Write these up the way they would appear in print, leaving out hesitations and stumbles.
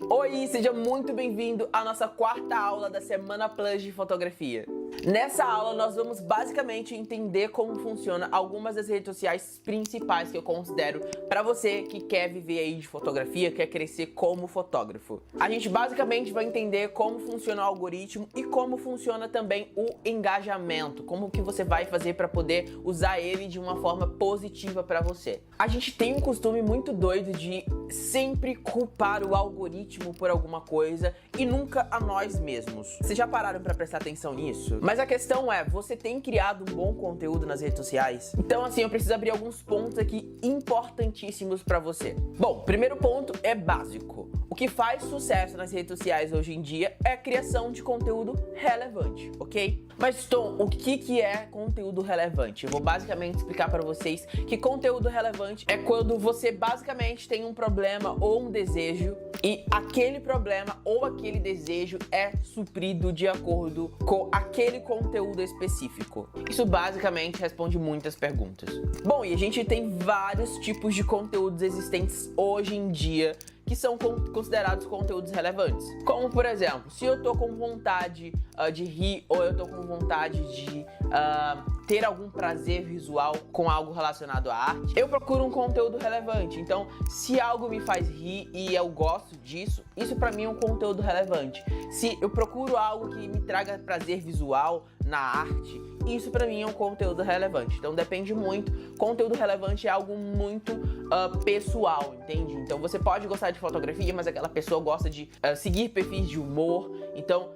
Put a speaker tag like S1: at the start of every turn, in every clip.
S1: Oi, seja muito bem-vindo à nossa quarta aula da Semana Plus de Fotografia. Nessa aula nós vamos basicamente entender como funciona algumas das redes sociais principais que eu considero para você que quer viver aí de fotografia, quer crescer como fotógrafo. A gente basicamente vai entender como funciona o algoritmo e como funciona também o engajamento, como que você vai fazer para poder usar ele de uma forma positiva para você. A gente tem um costume muito doido de sempre culpar o algoritmo por alguma coisa e nunca a nós mesmos. Vocês já pararam para prestar atenção nisso? Mas a questão é, você tem criado um bom conteúdo nas redes sociais? Então assim, eu preciso abrir alguns pontos aqui importantíssimos para você. Bom, primeiro ponto é básico. O que faz sucesso nas redes sociais hoje em dia é a criação de conteúdo relevante, ok? Mas Tom, o que é conteúdo relevante? Eu vou basicamente explicar para vocês que conteúdo relevante é quando você basicamente tem um problema ou um desejo e aquele problema ou aquele desejo é suprido de acordo com aquele conteúdo específico. Isso basicamente responde muitas perguntas. Bom, e a gente tem vários tipos de conteúdos existentes hoje em dia que são considerados conteúdos relevantes. Como, por exemplo, se eu tô com vontade de rir ou eu tô com vontade de ter algum prazer visual com algo relacionado à arte, eu procuro um conteúdo relevante. Então, se algo me faz rir e eu gosto disso, isso pra mim é um conteúdo relevante. Se eu procuro algo que me traga prazer visual na arte, isso pra mim é um conteúdo relevante. Então depende muito. Conteúdo relevante é algo muito pessoal, entende? Então você pode gostar de fotografia, mas aquela pessoa gosta de seguir perfis de humor. Então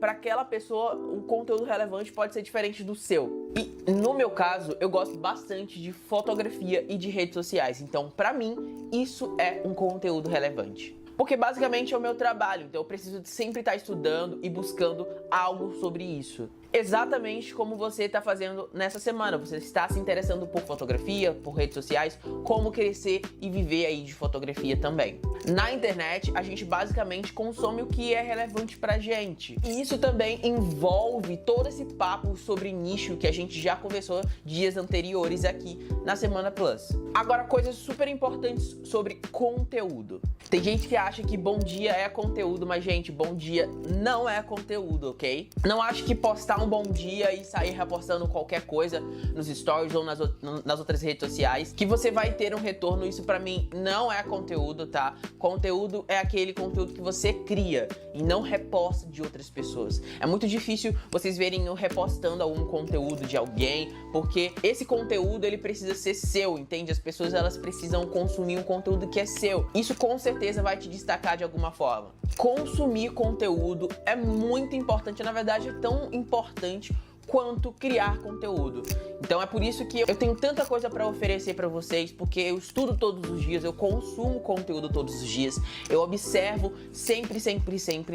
S1: para aquela pessoa o conteúdo relevante pode ser diferente do seu. E no meu caso, eu gosto bastante de fotografia e de redes sociais. Então pra mim, isso é um conteúdo relevante. Porque basicamente é o meu trabalho, então eu preciso sempre estar estudando e buscando algo sobre isso. Exatamente como você está fazendo nessa semana. Você está se interessando por fotografia, por redes sociais, como crescer e viver aí de fotografia também. Na internet, a gente basicamente consome o que é relevante pra gente. E isso também envolve todo esse papo sobre nicho que a gente já conversou dias anteriores aqui na Semana Plus. Agora, coisas super importantes sobre conteúdo. Tem gente que acha que bom dia é conteúdo, mas gente, bom dia não é conteúdo, ok? Não acho que postar um bom dia e sair repostando qualquer coisa nos stories ou nas outras redes sociais que você vai ter um retorno. Isso pra mim não é conteúdo, tá? Conteúdo é aquele conteúdo que você cria e não reposta de outras pessoas. É muito difícil vocês verem eu repostando algum conteúdo de alguém, porque esse conteúdo ele precisa ser seu, entende? As pessoas elas precisam consumir um conteúdo que é seu. Isso com certeza vai te destacar de alguma forma. Consumir conteúdo é muito importante, na verdade é tão importante quanto criar conteúdo. Então é por isso que eu tenho tanta coisa para oferecer para vocês, porque eu estudo todos os dias, eu consumo conteúdo todos os dias, eu observo sempre.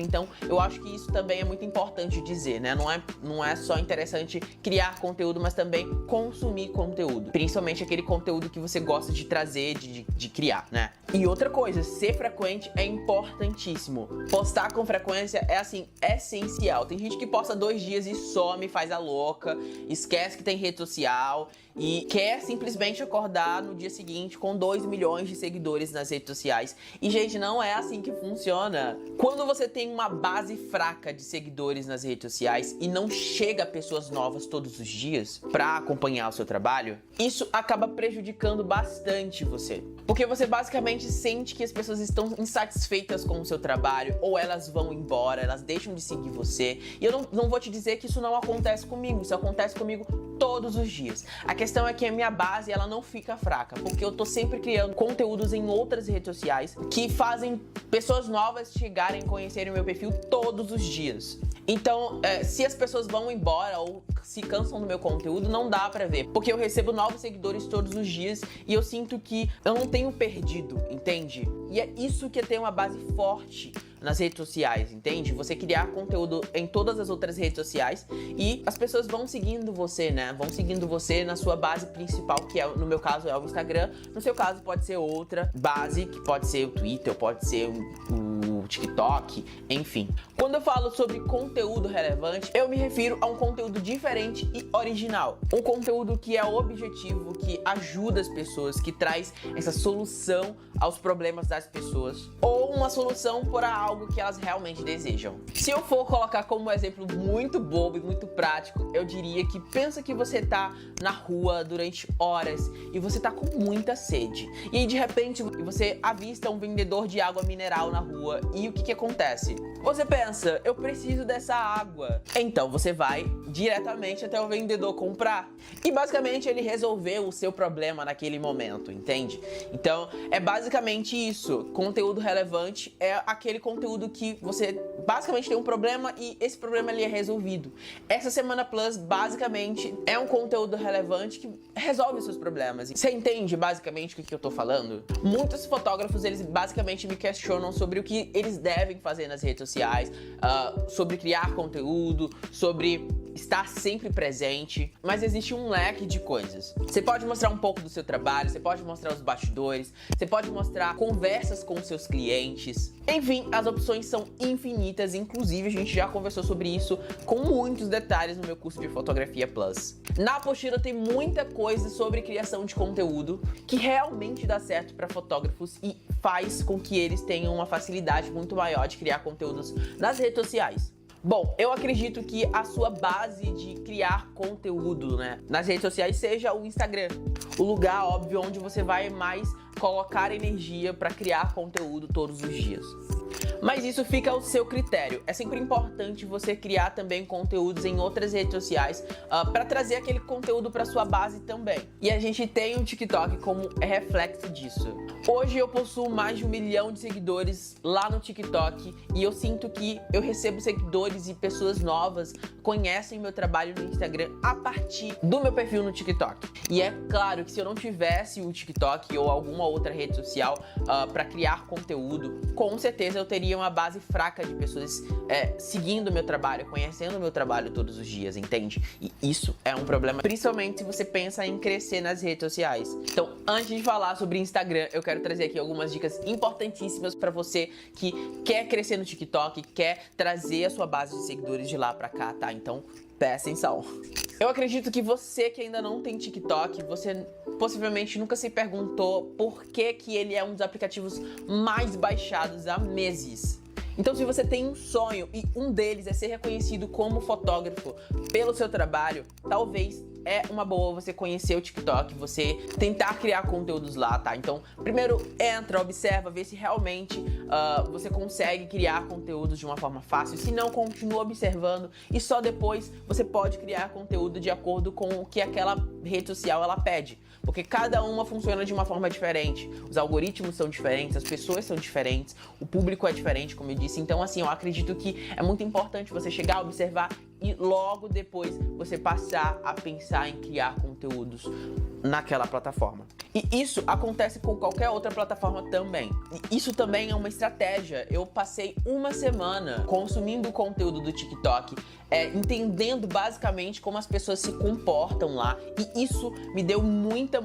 S1: Então eu acho que isso também é muito importante dizer, né? Não é só interessante criar conteúdo, mas também consumir conteúdo, principalmente aquele conteúdo que você gosta de trazer, de criar, né? E outra coisa, ser frequente é importantíssimo. Postar com frequência é assim, essencial. Tem gente que posta 2 dias e some, faz a louca, esquece que tem rede social e quer simplesmente acordar no dia seguinte com 2 milhões de seguidores nas redes sociais. E gente, não é assim que funciona. Quando você tem uma base fraca de seguidores nas redes sociais e não chega a pessoas novas todos os dias para acompanhar o seu trabalho, isso acaba prejudicando bastante você. Porque você basicamente sente que as pessoas estão insatisfeitas com o seu trabalho, ou elas vão embora, elas deixam de seguir você. E eu não vou te dizer que isso não acontece comigo, isso acontece comigo todos os dias. A questão é que a minha base ela não fica fraca, porque eu tô sempre criando conteúdos em outras redes sociais que fazem pessoas novas chegarem e conhecerem o meu perfil todos os dias. Então, se as pessoas vão embora ou se cansam do meu conteúdo, não dá pra ver, porque eu recebo novos seguidores todos os dias e eu sinto que eu não tenho perdido, entende? E é isso que é ter uma base forte nas redes sociais, entende? Você criar conteúdo em todas as outras redes sociais e as pessoas vão seguindo você, né? Vão seguindo você na sua base principal, que é, no meu caso é o Instagram. No seu caso pode ser outra base, que pode ser o Twitter, pode ser o o TikTok, enfim. Quando eu falo sobre conteúdo relevante, eu me refiro a um conteúdo diferente e original. Um conteúdo que é objetivo, que ajuda as pessoas, que traz essa solução aos problemas das pessoas, ou uma solução para algo que elas realmente desejam. Se eu for colocar como exemplo muito bobo e muito prático, eu diria que pensa que você tá na rua durante horas e você tá com muita sede. E aí de repente você avista um vendedor de água mineral na rua e o que acontece? Você pensa, eu preciso dessa água. Então você vai diretamente até o vendedor comprar. E basicamente ele resolveu o seu problema naquele momento, entende? Então é basicamente isso. Conteúdo relevante é aquele conteúdo que você basicamente tem um problema e esse problema ele é resolvido. Essa Semana Plus basicamente é um conteúdo relevante que resolve os seus problemas. Você entende basicamente o que eu tô falando? Muitos fotógrafos, eles basicamente me questionam sobre o que eles devem fazer nas redes sociais, sobre criar conteúdo, sobre estar sempre presente, mas existe um leque de coisas. Você pode mostrar um pouco do seu trabalho, você pode mostrar os bastidores, você pode mostrar conversas com os seus clientes. Enfim, as opções são infinitas, inclusive a gente já conversou sobre isso com muitos detalhes no meu curso de Fotografia Plus. Na apostila tem muita coisa sobre criação de conteúdo que realmente dá certo para fotógrafos e faz com que eles tenham uma facilidade muito maior de criar conteúdos nas redes sociais. Bom, eu acredito que a sua base de criar conteúdo, nas redes sociais seja o Instagram. O lugar, óbvio, onde você vai mais colocar energia para criar conteúdo todos os dias. Mas isso fica ao seu critério. É sempre importante você criar também conteúdos em outras redes sociais para trazer aquele conteúdo para sua base também. E a gente tem o TikTok como reflexo disso. Hoje eu possuo mais de 1 milhão de seguidores lá no TikTok e eu sinto que eu recebo seguidores e pessoas novas conhecem meu trabalho no Instagram a partir do meu perfil no TikTok. E é claro que se eu não tivesse o TikTok ou alguma outra rede social para criar conteúdo, com certeza eu teria uma base fraca de pessoas seguindo o meu trabalho, conhecendo o meu trabalho todos os dias, entende? E isso é um problema, principalmente se você pensa em crescer nas redes sociais. Então, antes de falar sobre Instagram, eu quero trazer aqui algumas dicas importantíssimas para você que quer crescer no TikTok, quer trazer a sua base de seguidores de lá para cá, tá? Então, presta atenção. Eu acredito que você que ainda não tem TikTok, você possivelmente nunca se perguntou por que ele é um dos aplicativos mais baixados há meses. Então, se você tem um sonho e um deles é ser reconhecido como fotógrafo pelo seu trabalho, talvez é uma boa você conhecer o TikTok, você tentar criar conteúdos lá, tá? Então, primeiro entra, observa, vê se realmente você consegue criar conteúdos de uma forma fácil. Se não, continua observando e só depois você pode criar conteúdo de acordo com o que aquela rede social ela pede. Porque cada uma funciona de uma forma diferente. Os algoritmos são diferentes, as pessoas são diferentes, o público é diferente, como eu disse. Então, assim, eu acredito que é muito importante você chegar a observar e logo depois você passar a pensar em criar conteúdos naquela plataforma. E isso acontece com qualquer outra plataforma também. E isso também é uma estratégia. Eu passei uma semana consumindo o conteúdo do TikTok, entendendo basicamente como as pessoas se comportam lá. E isso me deu muita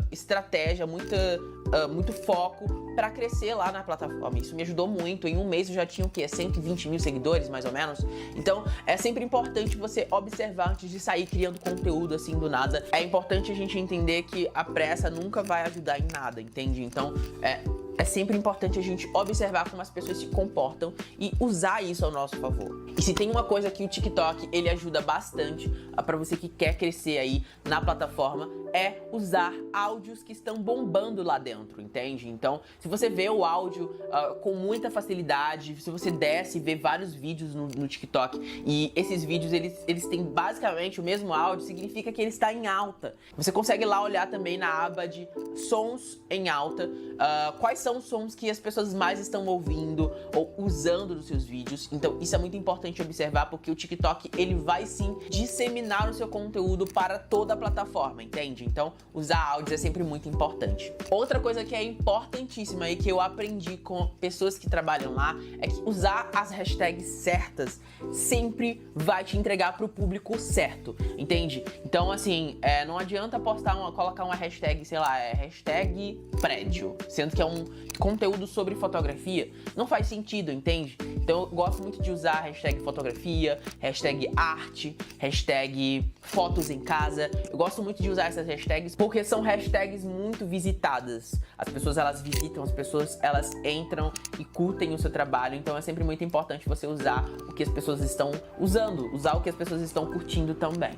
S1: estratégia, muito foco para crescer lá na plataforma. Isso me ajudou muito. Em um mês eu já tinha o quê? 120 mil seguidores, mais ou menos. Então, é sempre importante você observar antes de sair criando conteúdo assim do nada. É importante a gente entender que a pressa nunca vai ajudar em nada, entende? Então, é sempre importante a gente observar como as pessoas se comportam e usar isso ao nosso favor. E se tem uma coisa que o TikTok, ele ajuda bastante para você que quer crescer aí na plataforma, é usar áudios que estão bombando lá dentro, entende? Então, se você vê o áudio com muita facilidade, se você desce e vê vários vídeos no TikTok e esses vídeos, eles têm basicamente o mesmo áudio, significa que ele está em alta. Você consegue lá olhar também na aba de sons em alta, quais são os sons que as pessoas mais estão ouvindo ou usando nos seus vídeos. Então, isso é muito importante observar, porque o TikTok, ele vai sim disseminar o seu conteúdo para toda a plataforma, entende? Então, usar áudios é sempre muito importante. Outra coisa que é importantíssima e que eu aprendi com pessoas que trabalham lá é que usar as hashtags certas sempre vai te entregar para o público certo, entende? Então, assim, não adianta colocar uma hashtag, sei lá, hashtag prédio, sendo que é um conteúdo sobre fotografia não faz sentido, entende? Então eu gosto muito de usar hashtag fotografia, hashtag arte, hashtag fotos em casa. Eu gosto muito de usar essas hashtags porque são hashtags muito visitadas. As pessoas elas visitam, as pessoas elas entram e curtem o seu trabalho. Então é sempre muito importante você usar o que as pessoas estão usando, usar o que as pessoas estão curtindo também.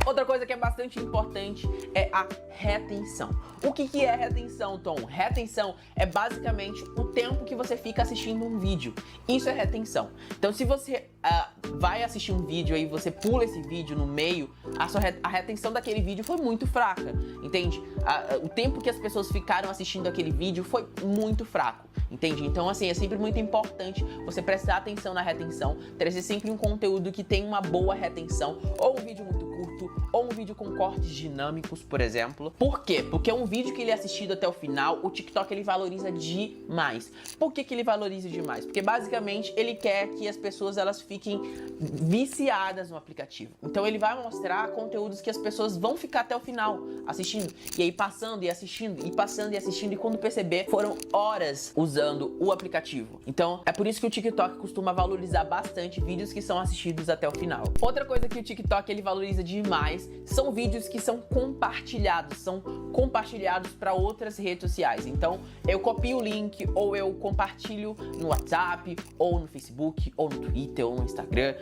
S1: Outra coisa que é bastante importante é a retenção. O que é retenção, Tom? Retenção é basicamente o tempo que você fica assistindo um vídeo. Isso é retenção. Então, se você vai assistir um vídeo e você pula esse vídeo no meio, a retenção daquele vídeo foi muito fraca, entende? O tempo que as pessoas ficaram assistindo aquele vídeo foi muito fraco, entende? Então, assim, é sempre muito importante você prestar atenção na retenção, trazer sempre um conteúdo que tem uma boa retenção, ou um vídeo muito curto, ou um vídeo com cortes dinâmicos, por exemplo. Por quê? Porque um vídeo que ele é assistido até o final, o TikTok ele valoriza demais. Por que ele valoriza demais? Porque basicamente ele quer que as pessoas elas fiquem viciadas no aplicativo. Então ele vai mostrar conteúdos que as pessoas vão ficar até o final assistindo, e aí passando e assistindo, e passando e assistindo, e quando perceber, foram horas usando o aplicativo. Então é por isso que o TikTok costuma valorizar bastante vídeos que são assistidos até o final. Outra coisa que o TikTok ele valoriza demais são vídeos que são compartilhados para outras redes sociais. Então eu copio o link, ou eu compartilho no WhatsApp, ou no Facebook, ou no Twitter, ou no Instagram.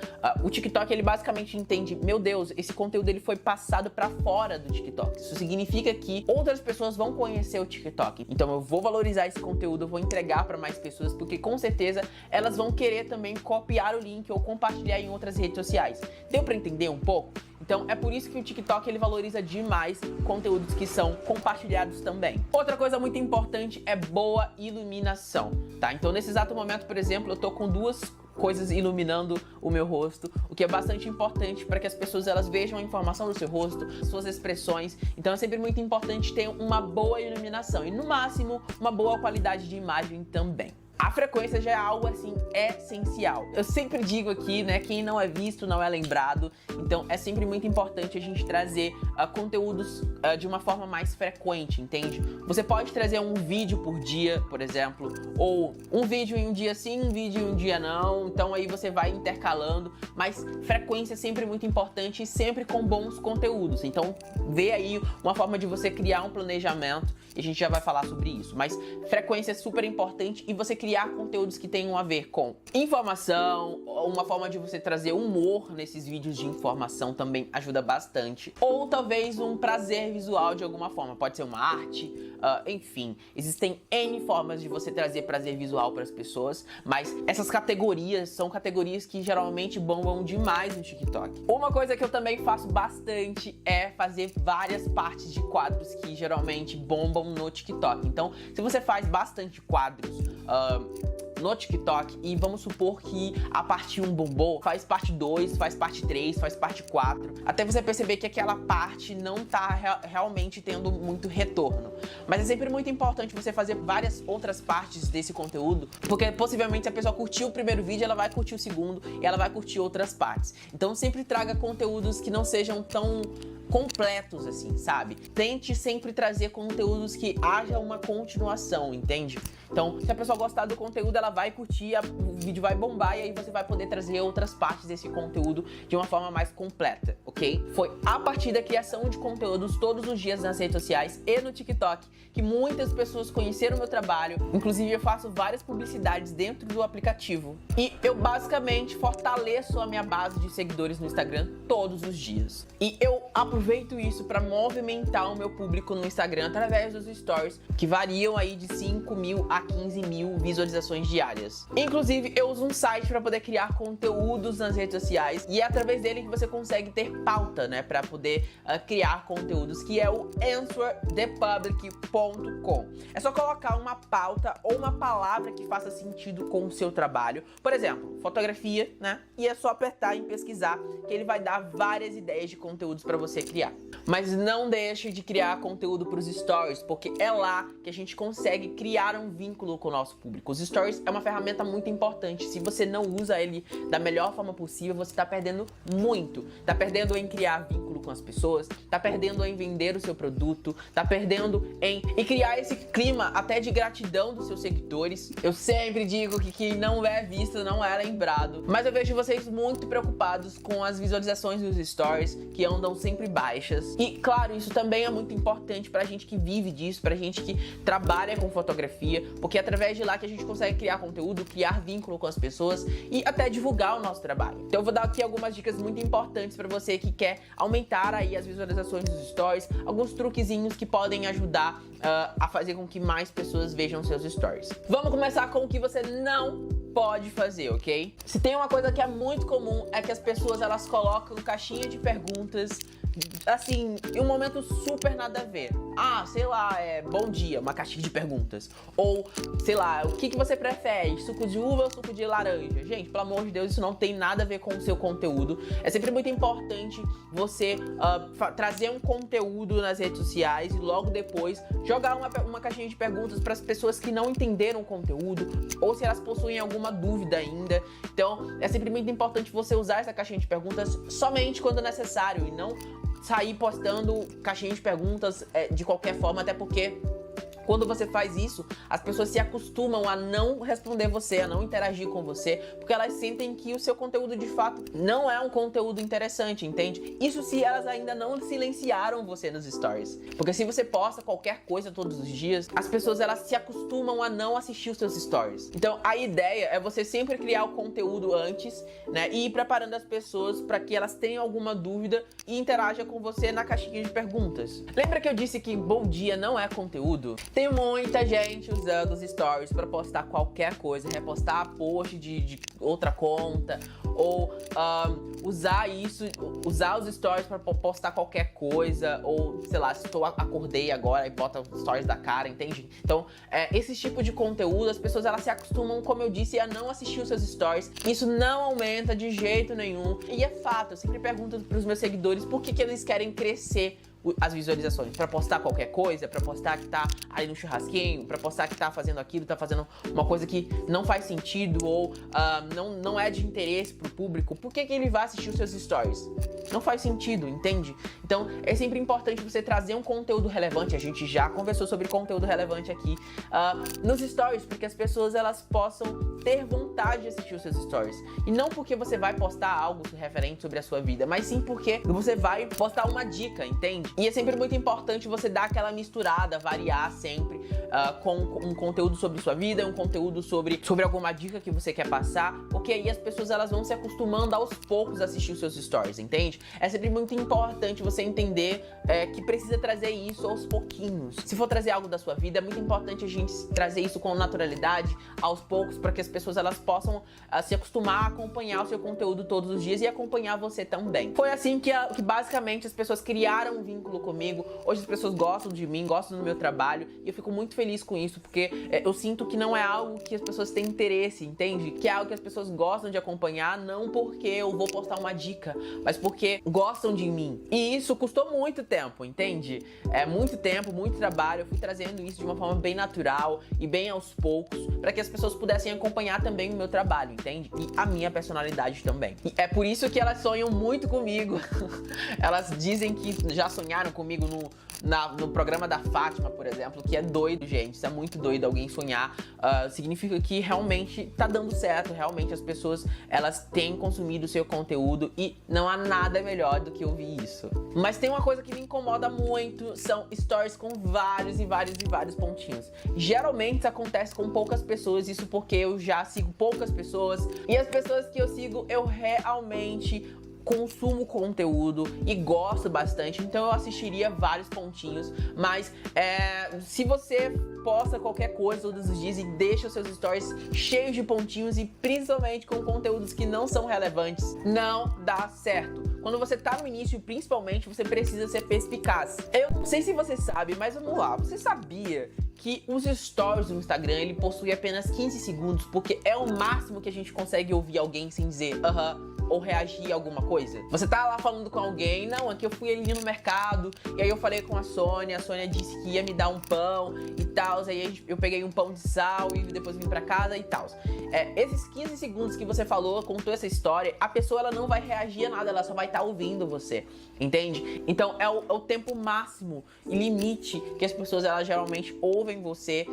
S1: O TikTok ele basicamente entende, meu Deus, esse conteúdo ele foi passado para fora do TikTok. Isso significa que outras pessoas vão conhecer o TikTok. Então eu vou valorizar esse conteúdo, eu vou entregar para mais pessoas, porque com certeza elas vão querer também copiar o link ou compartilhar em outras redes sociais. Deu para entender um pouco? Então é por isso que o TikTok ele valoriza demais conteúdos que são compartilhados também. Outra coisa muito importante é boa iluminação, tá? Então nesse exato momento, por exemplo, eu tô com duas coisas iluminando o meu rosto, o que é bastante importante para que as pessoas elas vejam a informação do seu rosto, suas expressões. Então é sempre muito importante ter uma boa iluminação e no máximo uma boa qualidade de imagem também. A frequência já é algo assim essencial. Eu sempre digo aqui, né, quem não é visto não é lembrado. Então é sempre muito importante a gente trazer conteúdos de uma forma mais frequente, entende? Você pode trazer um vídeo por dia, por exemplo, ou um vídeo em um dia sim, um vídeo em um dia não. Então aí você vai intercalando, mas frequência é sempre muito importante e sempre com bons conteúdos. Então vê aí uma forma de você criar um planejamento e a gente já vai falar sobre isso. Mas frequência é super importante e você criar conteúdos que tenham a ver com informação, uma forma de você trazer humor nesses vídeos de informação também ajuda bastante. Ou talvez um prazer visual de alguma forma, pode ser uma arte, enfim. Existem N formas de você trazer prazer visual para as pessoas, mas essas categorias são categorias que geralmente bombam demais no TikTok. Uma coisa que eu também faço bastante é fazer várias partes de quadros que geralmente bombam no TikTok. Então, se você faz bastante quadros no TikTok e vamos supor que a parte 1 bombou, faz parte 2, faz parte 3, faz parte 4, até você perceber que aquela parte não tá realmente tendo muito retorno. Mas é sempre muito importante você fazer várias outras partes desse conteúdo, porque possivelmente se a pessoa curtiu o primeiro vídeo, ela vai curtir o segundo e ela vai curtir outras partes. Então sempre traga conteúdos que não sejam tão completos assim, sabe? Tente sempre trazer conteúdos que haja uma continuação, entende? Então, se a pessoa gostar do conteúdo, ela vai curtir, o vídeo vai bombar e aí você vai poder trazer outras partes desse conteúdo de uma forma mais completa, ok? Foi a partir da criação de conteúdos todos os dias nas redes sociais e no TikTok que muitas pessoas conheceram o meu trabalho. Inclusive, eu faço várias publicidades dentro do aplicativo e eu basicamente fortaleço a minha base de seguidores no Instagram todos os dias. E eu aproveito isso para movimentar o meu público no Instagram através dos stories, que variam aí de 5.000 a 15.000 visualizações diárias. Inclusive, eu uso um site para poder criar conteúdos nas redes sociais e é através dele que você consegue ter pauta, né, para poder criar conteúdos, que é o answerthepublic.com. É só colocar uma pauta ou uma palavra que faça sentido com o seu trabalho. Por exemplo, fotografia, né? E é só apertar em pesquisar que ele vai dar várias ideias de conteúdos para você criar. Mas não deixe de criar conteúdo para os stories, porque é lá que a gente consegue criar um vínculo com o nosso público. Os stories é uma ferramenta muito importante. Se você não usa ele da melhor forma possível, você está perdendo muito. Tá perdendo em criar vínculo com as pessoas, tá perdendo em vender o seu produto, tá perdendo em criar esse clima até de gratidão dos seus seguidores. Eu sempre digo que quem não é visto não é lembrado, mas eu vejo vocês muito preocupados com as visualizações dos stories, que andam sempre baixas. E claro, isso também é muito importante pra gente que vive disso, pra gente que trabalha com fotografia, porque é através de lá que a gente consegue criar conteúdo, criar vínculo com as pessoas e até divulgar o nosso trabalho. Então eu vou dar aqui algumas dicas muito importantes pra você que quer aumentar aí as visualizações dos stories, alguns truquezinhos que podem ajudar a fazer com que mais pessoas vejam seus stories. Vamos começar com o que você não pode fazer, ok? Se tem uma coisa que é muito comum, é que as pessoas elas colocam caixinha de perguntas assim, em um momento super nada a ver. Ah, sei lá, bom dia, uma caixinha de perguntas. Ou, sei lá, o que você prefere, suco de uva ou suco de laranja? Gente, pelo amor de Deus, isso não tem nada a ver com o seu conteúdo. É sempre muito importante você trazer um conteúdo nas redes sociais e logo depois jogar uma caixinha de perguntas para as pessoas que não entenderam o conteúdo ou se elas possuem alguma dúvida ainda. Então, é sempre muito importante você usar essa caixinha de perguntas somente quando necessário e não sair postando caixinha de perguntas de qualquer forma, até porque quando você faz isso, as pessoas se acostumam a não responder você, a não interagir com você, porque elas sentem que o seu conteúdo de fato não é um conteúdo interessante, entende? Isso se elas ainda não silenciaram você nos stories. Porque se você posta qualquer coisa todos os dias, as pessoas elas se acostumam a não assistir os seus stories. Então a ideia é você sempre criar o conteúdo antes, né? E ir preparando as pessoas para que elas tenham alguma dúvida e interajam com você na caixinha de perguntas. Lembra que eu disse que bom dia não é conteúdo? Tem muita gente usando os stories para postar qualquer coisa, repostar post de outra conta, ou usar os stories para postar qualquer coisa, ou sei lá, se eu acordei agora e bota os stories da cara, entende? Então, esse tipo de conteúdo, as pessoas elas se acostumam, como eu disse, a não assistir os seus stories. Isso não aumenta de jeito nenhum. E é fato, eu sempre pergunto para os meus seguidores por que eles querem crescer as visualizações, pra postar qualquer coisa, pra postar que tá ali no churrasquinho, pra postar que tá fazendo aquilo, tá fazendo uma coisa que não faz sentido ou não é de interesse pro público. Por que ele vai assistir os seus stories? Não faz sentido, entende? Então é sempre importante você trazer um conteúdo relevante. A gente já conversou sobre conteúdo relevante aqui nos stories, porque as pessoas elas possam ter vontade de assistir os seus stories. E não porque você vai postar algo referente sobre a sua vida, mas sim porque você vai postar uma dica, entende? E é sempre muito importante você dar aquela misturada, variar sempre com um conteúdo sobre sua vida, um conteúdo sobre alguma dica que você quer passar, porque aí as pessoas elas vão se acostumando aos poucos a assistir os seus stories, entende? É sempre muito importante você entender que precisa trazer isso aos pouquinhos. Se for trazer algo da sua vida, é muito importante a gente trazer isso com naturalidade, aos poucos, para que as pessoas elas possam se acostumar a acompanhar o seu conteúdo todos os dias e acompanhar você também. Foi assim que basicamente as pessoas criaram um vínculo comigo. Hoje as pessoas gostam de mim, gostam do meu trabalho e eu fico muito feliz com isso, porque eu sinto que não é algo que as pessoas têm interesse, entende? Que é algo que as pessoas gostam de acompanhar, não porque eu vou postar uma dica, mas porque gostam de mim. E isso custou muito tempo, entende? Muito tempo, muito trabalho. Eu fui trazendo isso de uma forma bem natural e bem aos poucos, para que as pessoas pudessem acompanhar também o meu trabalho, entende? E a minha personalidade também. E é por isso que elas sonham muito comigo. Elas dizem que já sonharam comigo no programa da Fátima, por exemplo, que é doido, gente. Isso é muito doido, alguém sonhar. Significa que realmente tá dando certo, realmente as pessoas, elas têm consumido o seu conteúdo e não há nada melhor do que ouvir isso. Mas tem uma coisa que me incomoda muito, são stories com vários e vários pontinhos. Geralmente isso acontece com poucas pessoas, isso porque eu já sigo poucas pessoas e as pessoas que eu sigo, eu realmente consumo conteúdo e gosto bastante, então eu assistiria vários pontinhos, mas se você posta qualquer coisa todos os dias e deixa os seus stories cheios de pontinhos e principalmente com conteúdos que não são relevantes, não dá certo. Quando você tá no início, principalmente, você precisa ser perspicaz. Eu não sei se você sabe, mas vamos lá, você sabia que os stories do Instagram, ele possui apenas 15 segundos, porque é o máximo que a gente consegue ouvir alguém sem dizer aham, ou reagir a alguma coisa? Você tá lá falando com alguém, não, aqui eu fui ali no mercado, e aí eu falei com a Sônia disse que ia me dar um pão e tal, aí eu peguei um pão de sal e depois vim pra casa e tal. Esses 15 segundos que você falou, contou essa história, a pessoa ela não vai reagir a nada, ela só vai estar ouvindo você, entende? Então é o tempo máximo e limite que as pessoas elas geralmente ouvem você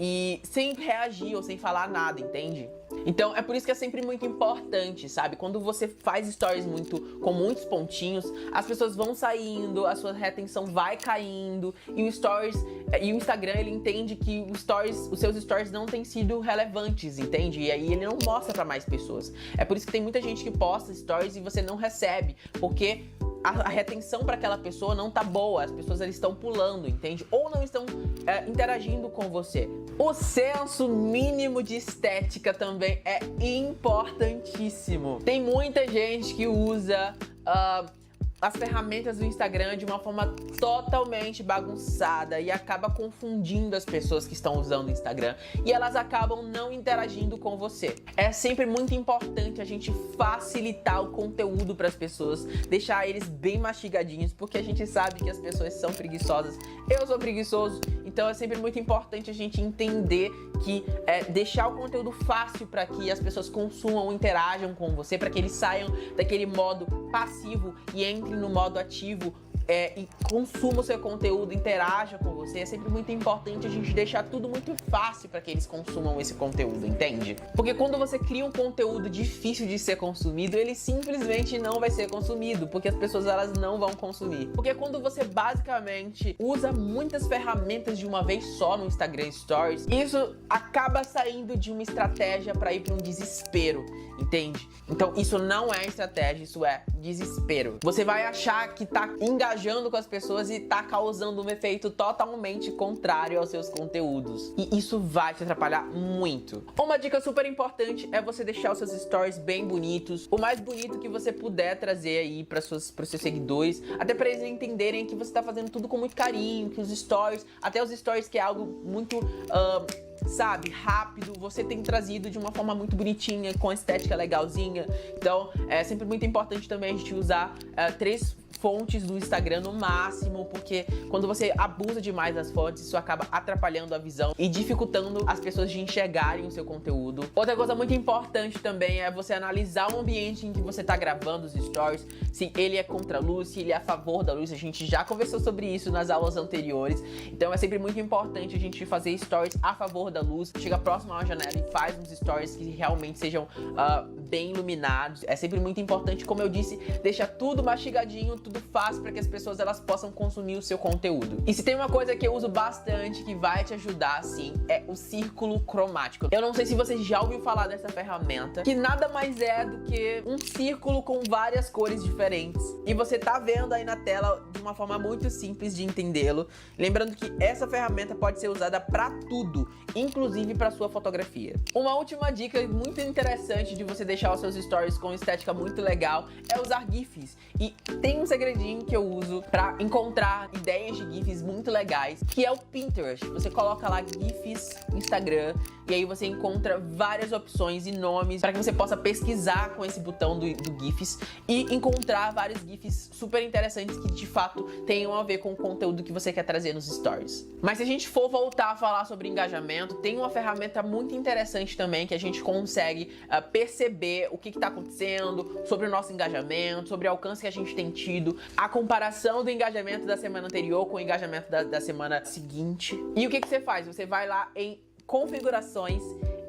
S1: e sem reagir ou sem falar nada, entende? Então é por isso que é sempre muito importante, sabe? Quando você faz stories com muitos pontinhos, as pessoas vão saindo, a sua retenção vai caindo e o Instagram ele entende que os seus stories não têm sido relevantes, entende? E aí ele não mostra pra mais pessoas. É por isso que tem muita gente que posta stories e você não recebe, porque a retenção para aquela pessoa não tá boa, as pessoas eles estão pulando, entende? Ou não estão interagindo com você. O senso mínimo de estética também é importantíssimo. Tem muita gente que usa as ferramentas do Instagram de uma forma totalmente bagunçada e acaba confundindo as pessoas que estão usando o Instagram e elas acabam não interagindo com você. É sempre muito importante a gente facilitar o conteúdo para as pessoas, deixar eles bem mastigadinhos, porque a gente sabe que as pessoas são preguiçosas. Eu sou preguiçoso, então é sempre muito importante a gente entender que deixar o conteúdo fácil para que as pessoas consumam, interajam com você, para que eles saiam daquele modo passivo e entrem no modo ativo e consuma o seu conteúdo, interaja com você. É sempre muito importante a gente deixar tudo muito fácil para que eles consumam esse conteúdo, entende? Porque quando você cria um conteúdo difícil de ser consumido, ele simplesmente não vai ser consumido, porque as pessoas elas não vão consumir. Porque quando você basicamente usa muitas ferramentas de uma vez só no Instagram Stories, isso acaba saindo de uma estratégia para ir para um desespero, entende? Então isso não é estratégia, isso é desespero. Você vai achar que tá engajando com as pessoas e tá causando um efeito totalmente contrário aos seus conteúdos. E isso vai te atrapalhar muito. Uma dica super importante é você deixar os seus stories bem bonitos, o mais bonito que você puder trazer aí para os seus seguidores, até para eles entenderem que você tá fazendo tudo com muito carinho, que os stories, até os stories que é algo muito sabe, rápido, você tem trazido de uma forma muito bonitinha, com estética legalzinha. Então é sempre muito importante também a gente usar 3 fontes do Instagram no máximo, porque quando você abusa demais das fontes, isso acaba atrapalhando a visão e dificultando as pessoas de enxergarem o seu conteúdo. Outra coisa muito importante também é você analisar o ambiente em que você tá gravando os stories, se ele é contra a luz, se ele é a favor da luz. A gente já conversou sobre isso nas aulas anteriores, então é sempre muito importante a gente fazer stories a favor da luz. Chega próximo a uma janela e faz uns stories que realmente sejam bem iluminados. É sempre muito importante, como eu disse, deixar tudo mastigadinho, tudo fácil para que as pessoas elas possam consumir o seu conteúdo. E se tem uma coisa que eu uso bastante que vai te ajudar, sim, é o círculo cromático. Eu não sei se você já ouviu falar dessa ferramenta, que nada mais é do que um círculo com várias cores diferentes. E você tá vendo aí na tela de uma forma muito simples de entendê-lo. Lembrando que essa ferramenta pode ser usada para tudo, inclusive para sua fotografia. Uma última dica muito interessante de você deixar os seus stories com estética muito legal é usar GIFs. E tem um segredinho que eu uso para encontrar ideias de GIFs muito legais, que é o Pinterest. Você coloca lá GIFs Instagram e aí você encontra várias opções e nomes para que você possa pesquisar com esse botão do GIFs e encontrar vários GIFs super interessantes que de fato tenham a ver com o conteúdo que você quer trazer nos stories. Mas se a gente for voltar a falar sobre engajamento, tem uma ferramenta muito interessante também que a gente consegue perceber o que está acontecendo, sobre o nosso engajamento, sobre o alcance que a gente tem tido, a comparação do engajamento da semana anterior com o engajamento da semana seguinte. E o que você faz? Você vai lá em configurações,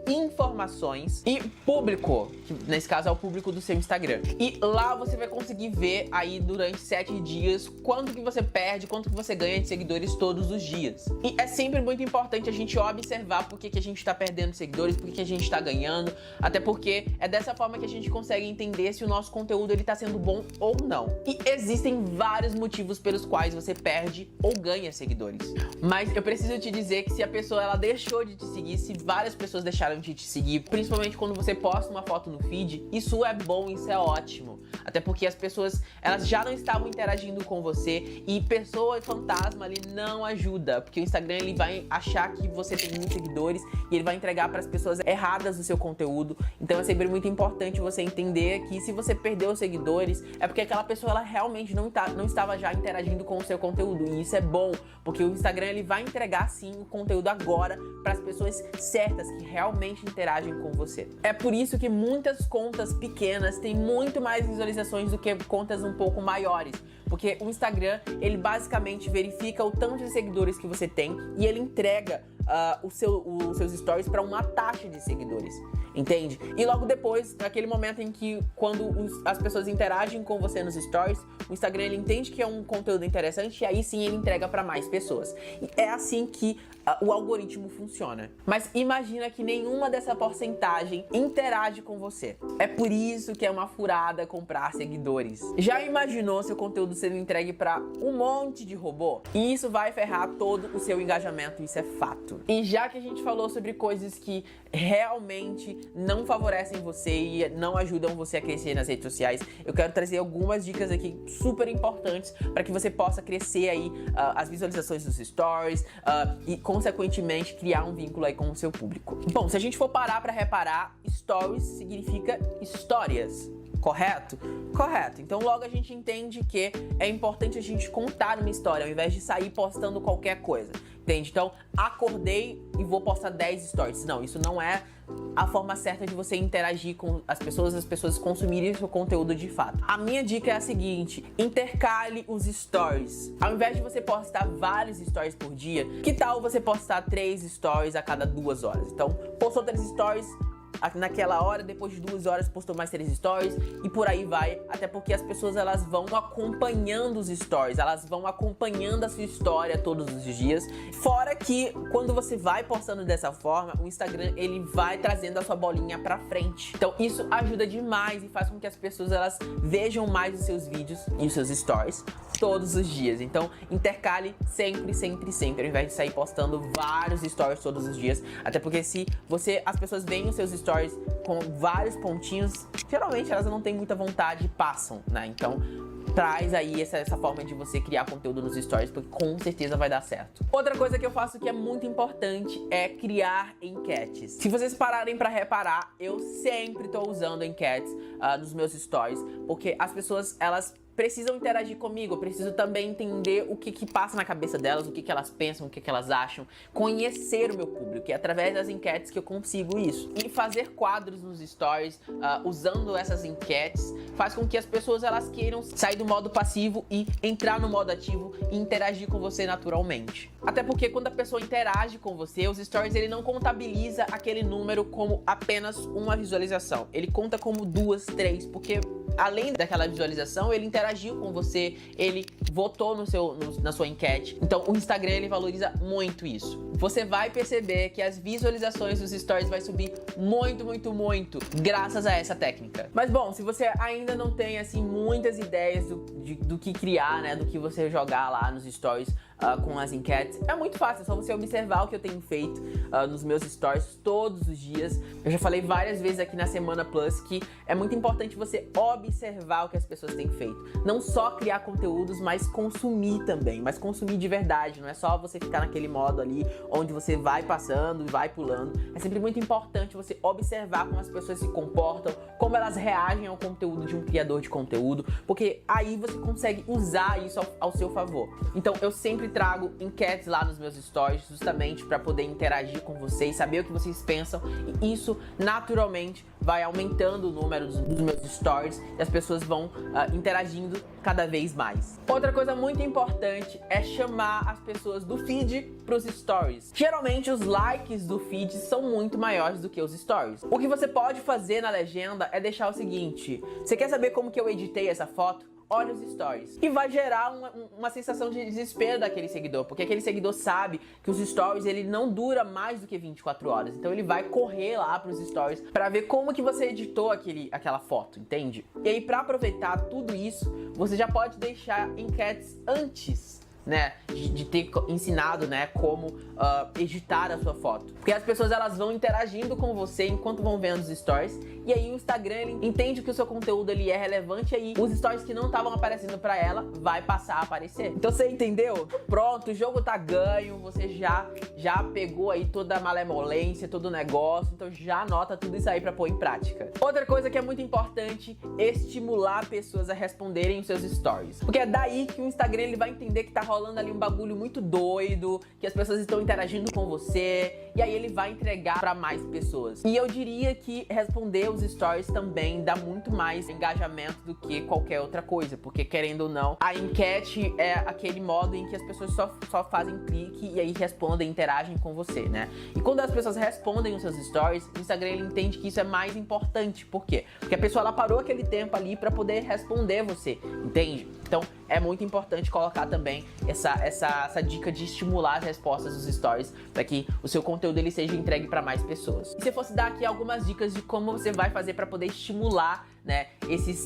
S1: informações e público, que nesse caso é o público do seu Instagram. E lá você vai conseguir ver aí durante 7 dias quanto que você perde, quanto que você ganha de seguidores todos os dias. E é sempre muito importante a gente observar por que a gente tá perdendo seguidores, por que a gente tá ganhando, até porque é dessa forma que a gente consegue entender se o nosso conteúdo ele tá sendo bom ou não. E existem vários motivos pelos quais você perde ou ganha seguidores. Mas eu preciso te dizer que se a pessoa ela deixou de te seguir, se várias pessoas deixaram de te seguir, principalmente quando você posta uma foto no feed. Isso é bom, isso é ótimo. Até porque as pessoas, elas já não estavam interagindo com você e pessoa fantasma ali não ajuda, porque o Instagram ele vai achar que você tem muitos seguidores e ele vai entregar para as pessoas erradas o seu conteúdo. Então é sempre muito importante você entender que se você perdeu os seguidores, é porque aquela pessoa ela realmente não estava já interagindo com o seu conteúdo. E isso é bom, porque o Instagram ele vai entregar sim o conteúdo agora para as pessoas certas que realmente interagem com você. É por isso que muitas contas pequenas têm muito mais visualizações do que contas um pouco maiores. Porque o Instagram, ele basicamente verifica o tanto de seguidores que você tem e ele entrega os seus stories para uma taxa de seguidores, entende? E logo depois, naquele momento em que quando as pessoas interagem com você nos stories, o Instagram ele entende que é um conteúdo interessante e aí sim ele entrega para mais pessoas. E é assim que o algoritmo funciona. Mas imagina que nenhuma dessa porcentagem interage com você. É por isso que é uma furada comprar seguidores. Já imaginou seu conteúdo sendo entregue para um monte de robô? E isso vai ferrar todo o seu engajamento, isso é fato. E já que a gente falou sobre coisas que realmente não favorecem você e não ajudam você a crescer nas redes sociais, eu quero trazer algumas dicas aqui super importantes para que você possa crescer aí as visualizações dos stories e consequentemente criar um vínculo aí com o seu público. Bom, se a gente for parar para reparar, stories significa histórias. Correto? Correto. Então logo a gente entende que é importante a gente contar uma história ao invés de sair postando qualquer coisa. Entende? Então, acordei e vou postar 10 stories. Não, isso não é a forma certa de você interagir com as pessoas consumirem seu conteúdo de fato. A minha dica é a seguinte: intercale os stories. Ao invés de você postar vários stories por dia, que tal você postar 3 stories a cada 2 horas? Então, postou 3 stories naquela hora, depois de 2 horas postou mais 3 stories e por aí vai, até porque as pessoas elas vão acompanhando os stories, elas vão acompanhando a sua história todos os dias, fora que quando você vai postando dessa forma, o Instagram ele vai trazendo a sua bolinha pra frente, então isso ajuda demais e faz com que as pessoas elas vejam mais os seus vídeos e os seus stories todos os dias. Então intercale sempre, sempre, sempre, ao invés de sair postando vários stories todos os dias, até porque se as pessoas veem os seus stories com vários pontinhos, geralmente elas não têm muita vontade e passam, né? Então traz aí essa forma de você criar conteúdo nos stories, porque com certeza vai dar certo. Outra coisa que eu faço que é muito importante é criar enquetes. Se vocês pararem pra reparar, eu sempre tô usando enquetes nos meus stories, porque as pessoas, elas precisam interagir comigo, eu preciso também entender o que passa na cabeça delas, o que elas pensam, o que elas acham, conhecer o meu público, e é através das enquetes que eu consigo isso. E fazer quadros nos stories, usando essas enquetes, faz com que as pessoas elas queiram sair do modo passivo e entrar no modo ativo e interagir com você naturalmente. Até porque quando a pessoa interage com você, os stories ele não contabiliza aquele número como apenas uma visualização, ele conta como 2, 3, porque além daquela visualização, ele interagiu com você, ele votou na sua enquete. Então o Instagram ele valoriza muito isso. Você vai perceber que as visualizações dos stories vai subir muito, muito, muito graças a essa técnica. Mas bom, se você ainda não tem assim muitas ideias do que criar, né, do que você jogar lá nos stories com as enquetes, é muito fácil, é só você observar o que eu tenho feito nos meus stories todos os dias. Eu já falei várias vezes aqui na Semana Plus que é muito importante você observar o que as pessoas têm feito. Não só criar conteúdos, mas consumir também, mas consumir de verdade, não é só você ficar naquele modo ali onde você vai passando e vai pulando. É sempre muito importante você observar como as pessoas se comportam, como elas reagem ao conteúdo de um criador de conteúdo, porque aí você consegue usar isso ao seu favor. Então eu sempre trago enquetes lá nos meus stories, justamente para poder interagir com vocês, saber o que vocês pensam, e isso naturalmente vai aumentando o número dos meus stories e as pessoas vão interagindo cada vez mais. Outra coisa muito importante é chamar as pessoas do feed para os stories. Geralmente os likes do feed são muito maiores do que os stories. O que você pode fazer na legenda é deixar o seguinte: você quer saber como que eu editei essa foto? Olha os stories. E vai gerar uma sensação de desespero daquele seguidor, porque aquele seguidor sabe que os stories ele não dura mais do que 24 horas. Então ele vai correr lá pros stories para ver como que você editou aquela foto, entende? E aí, para aproveitar tudo isso, você já pode deixar enquetes antes né, de ter ensinado, né, como editar a sua foto. Porque as pessoas, elas vão interagindo com você enquanto vão vendo os stories, e aí o Instagram, ele entende que o seu conteúdo, ele é relevante, e aí os stories que não estavam aparecendo pra ela, vai passar a aparecer. Então você entendeu? Pronto, o jogo tá ganho, você já pegou aí toda a malemolência, todo o negócio, então já anota tudo isso aí pra pôr em prática. Outra coisa que é muito importante, estimular pessoas a responderem os seus stories. Porque é daí que o Instagram, ele vai entender que tá rolando ali um bagulho muito doido, que as pessoas estão interagindo com você, e aí ele vai entregar pra mais pessoas. E eu diria que responder os stories também dá muito mais engajamento do que qualquer outra coisa, porque querendo ou não, a enquete é aquele modo em que as pessoas só fazem clique e aí respondem, interagem com você, né? E quando as pessoas respondem os seus stories, o Instagram, ele entende que isso é mais importante. Por quê? Porque a pessoa, ela parou aquele tempo ali pra poder responder você, entende? Então é muito importante colocar também essa dica de estimular as respostas dos stories para que o seu conteúdo, ele seja entregue para mais pessoas. E se eu fosse dar aqui algumas dicas de como você vai fazer para poder estimular, né,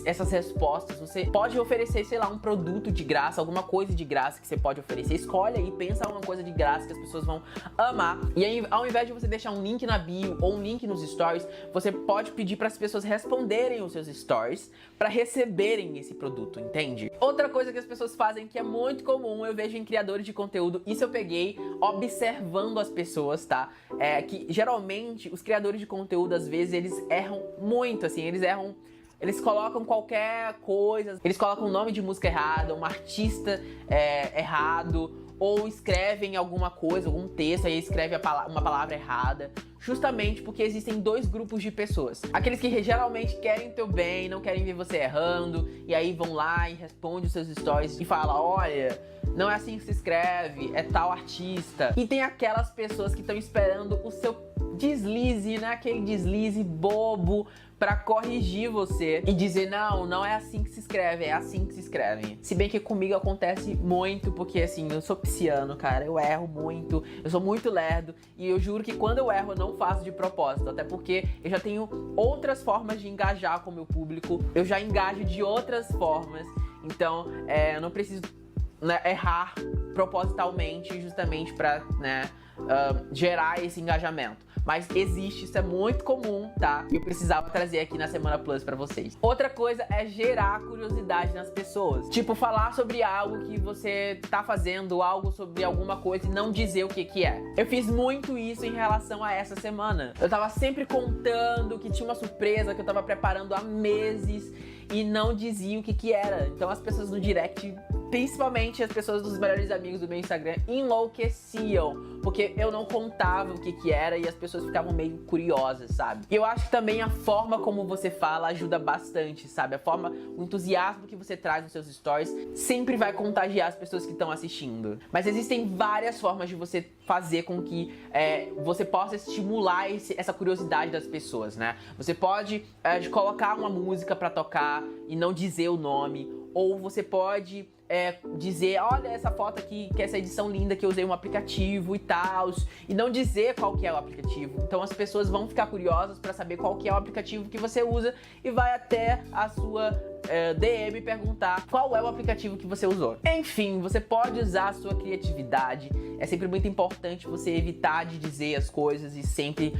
S1: essas respostas, você pode oferecer, sei lá, um produto de graça, alguma coisa de graça que você pode oferecer. Escolhe aí, pensa uma coisa de graça que as pessoas vão amar. E aí, ao invés de você deixar um link na bio ou um link nos stories, você pode pedir para as pessoas responderem os seus stories para receberem esse produto, entende? Outra coisa que as pessoas fazem que é muito comum, eu vejo em criadores de conteúdo, isso eu peguei observando as pessoas, tá? É que geralmente os criadores de conteúdo, às vezes, eles erram muito, assim, eles colocam qualquer coisa, eles colocam o nome de música errada, um artista errado, ou escrevem alguma coisa, algum texto, aí escreve uma palavra errada, justamente porque existem dois grupos de pessoas. Aqueles que geralmente querem teu bem, não querem ver você errando, e aí vão lá e respondem os seus stories e falam, olha, não é assim que se escreve, é tal artista. E tem aquelas pessoas que estão esperando o seu deslize, né? Aquele deslize bobo pra corrigir você e dizer, não é assim que se escreve, é assim que se escreve. Se bem que comigo acontece muito, porque assim, eu sou pisciano, cara, eu erro muito, eu sou muito lerdo, e eu juro que quando eu erro eu não faço de propósito, até porque eu já tenho outras formas de engajar com o meu público, eu já engajo de outras formas, então eu não preciso, né, errar propositalmente, justamente pra, né, gerar esse engajamento. Mas existe, isso é muito comum, tá? E eu precisava trazer aqui na Semana Plus pra vocês. Outra coisa é gerar curiosidade nas pessoas. Tipo, falar sobre algo que você tá fazendo, algo sobre alguma coisa e não dizer o que é. Eu fiz muito isso em relação a essa semana. Eu tava sempre contando que tinha uma surpresa que eu tava preparando há meses e não dizia o que era. Então as pessoas no direct, principalmente as pessoas dos melhores amigos do meu Instagram, enlouqueciam, porque eu não contava o que era e as pessoas ficavam meio curiosas, sabe? E eu acho que também a forma como você fala ajuda bastante, sabe? O entusiasmo que você traz nos seus stories sempre vai contagiar as pessoas que estão assistindo. Mas existem várias formas de você fazer com que você possa estimular essa curiosidade das pessoas, né? Você pode colocar uma música pra tocar e não dizer o nome, ou você pode dizer, olha essa foto aqui, que essa edição linda que eu usei um aplicativo e tal, e não dizer qual que é o aplicativo. Então as pessoas vão ficar curiosas para saber qual que é o aplicativo que você usa e vai até a sua DM perguntar qual é o aplicativo que você usou. Enfim, você pode usar a sua criatividade. É sempre muito importante você evitar de dizer as coisas e sempre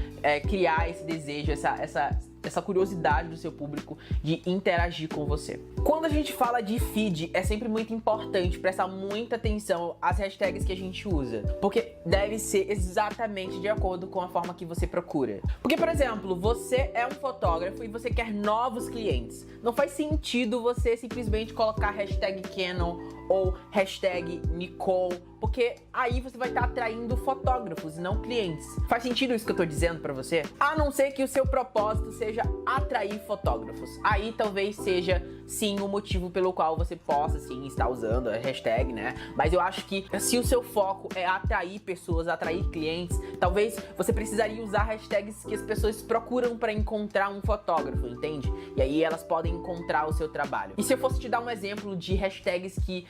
S1: criar esse desejo, essa curiosidade do seu público de interagir com você. Quando a gente fala de feed, é sempre muito importante prestar muita atenção às hashtags que a gente usa, porque deve ser exatamente de acordo com a forma que você procura. Porque, por exemplo, você é um fotógrafo e você quer novos clientes. Não faz sentido você simplesmente colocar hashtag Canon ou hashtag Nikon, porque aí você vai estar atraindo fotógrafos e não clientes. Faz sentido isso que eu tô dizendo pra você? A não ser que o seu propósito seja atrair fotógrafos. Aí talvez seja, sim, o motivo pelo qual você possa, sim, estar usando a hashtag, né? Mas eu acho que se o seu foco é atrair pessoas, atrair clientes, talvez você precisaria usar hashtags que as pessoas procuram pra encontrar um fotógrafo, entende? E aí elas podem encontrar o seu trabalho. E se eu fosse te dar um exemplo de hashtags que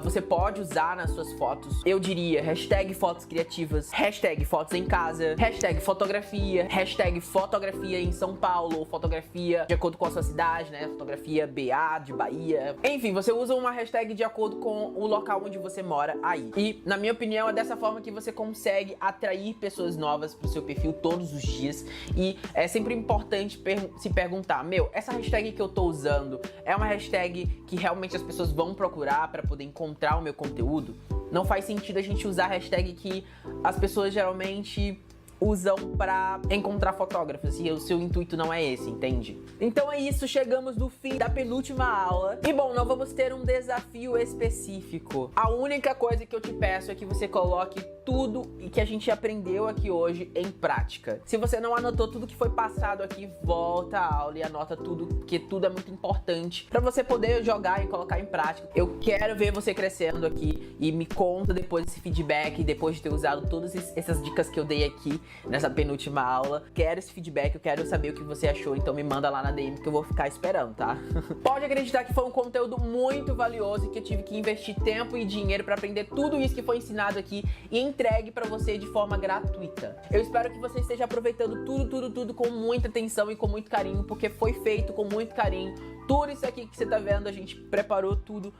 S1: você pode usar nas suas fotos fotos, eu diria hashtag fotos criativas, hashtag fotos em casa, hashtag fotografia, hashtag fotografia em São Paulo, ou fotografia de acordo com a sua cidade, né? Fotografia BA de Bahia. Enfim, você usa uma hashtag de acordo com o local onde você mora aí. E, na minha opinião, é dessa forma que você consegue atrair pessoas novas pro seu perfil todos os dias. E é sempre importante se perguntar, essa hashtag que eu tô usando é uma hashtag que realmente as pessoas vão procurar para poder encontrar o meu conteúdo? Não faz sentido a gente usar a hashtag que as pessoas geralmente usam pra encontrar fotógrafos, e o seu intuito não é esse, entende? Então é isso, chegamos no fim da penúltima aula. E bom, nós vamos ter um desafio específico. A única coisa que eu te peço é que você coloque tudo que a gente aprendeu aqui hoje em prática. Se você não anotou tudo que foi passado aqui, volta à aula e anota tudo, porque tudo é muito importante pra você poder jogar e colocar em prática. Eu quero ver você crescendo aqui e me conta depois esse feedback, depois de ter usado todas essas dicas que eu dei aqui nessa penúltima aula. Quero esse feedback, eu quero saber o que você achou, então me manda lá na DM que eu vou ficar esperando, tá? Pode acreditar que foi um conteúdo muito valioso e que eu tive que investir tempo e dinheiro pra aprender tudo isso que foi ensinado aqui e entregue pra você de forma gratuita. Eu espero que você esteja aproveitando tudo com muita atenção e com muito carinho, porque foi feito com muito carinho. Tudo isso aqui que você tá vendo, a gente preparou tudo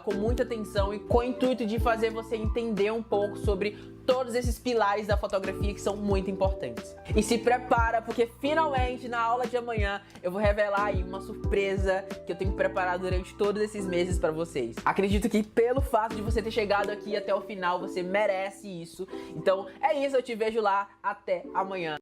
S1: com muita atenção e com o intuito de fazer você entender um pouco sobre todos esses pilares da fotografia que são muito importantes. E se prepara, porque finalmente na aula de amanhã eu vou revelar aí uma surpresa que eu tenho preparado durante todos esses meses pra vocês. Acredito que pelo fato de você ter chegado aqui até o final, você merece isso. Então é isso, eu te vejo lá, até amanhã.